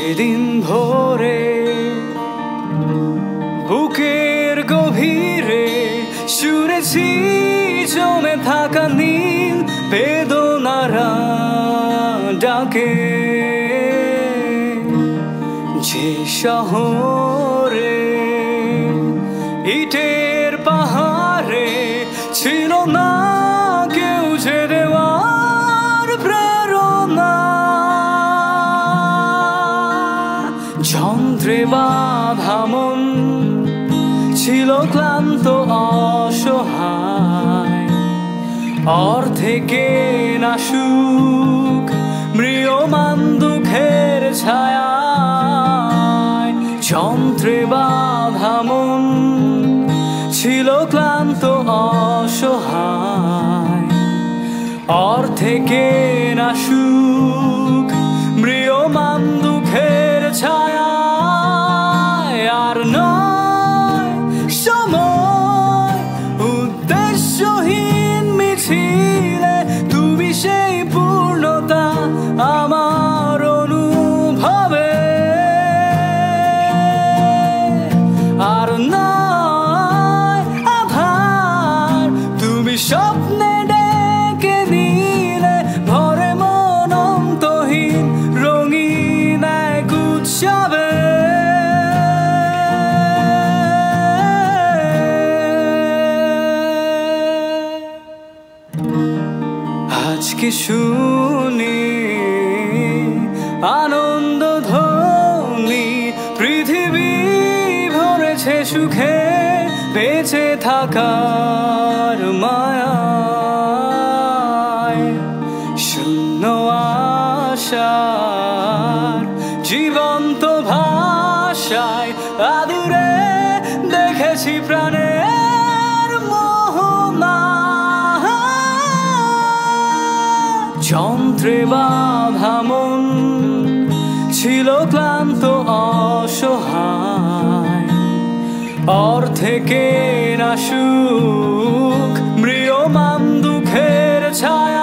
সেদিন ভোরে বুকের গভীরে শুনেছি জমে থাকা নীল বেদনারা ডাকে। যে শহরে ইটের পাহাড়ে ছিল না কেউ যে দেওয়ার প্রেরণা, যন্ত্রে বাঁধা মন ছিল ক্লান্ত অসহায়, অর্থে কেনা সুখ ম্রিয়মান দুঃখের ছায়ায়। যন্ত্রে বাঁধা মন ছিল ক্লান্ত অসহায়, অর্থে কেনা সুখ ম্রিয়মান দুঃখের ছায়ায়। আর নয় সময় উদ্দেশ্যহীন মিছিলে, তুমি সেই পূর্ণতা আমার অনুভবে। আর নয় আধার, তুমি স্বপ্নে ডেকে নিলে ভরে মন অন্তহীন রঙিন এক উৎসবে। আজকে শুনি আনন্দ ধ্বনি, পৃথিবী ভরেছে সুখে বেঁচে থাকার মায়ায়। শূন্য আশার জীবন্ত ভাষায় আদুরে দেখেছি প্রাণের মোহনা। যন্ত্রে বাঁধা মন ছিল ক্লান্ত অসহায়, অর্থে কেনা সুখ ম্রিয়মান দুঃখের ছায়া।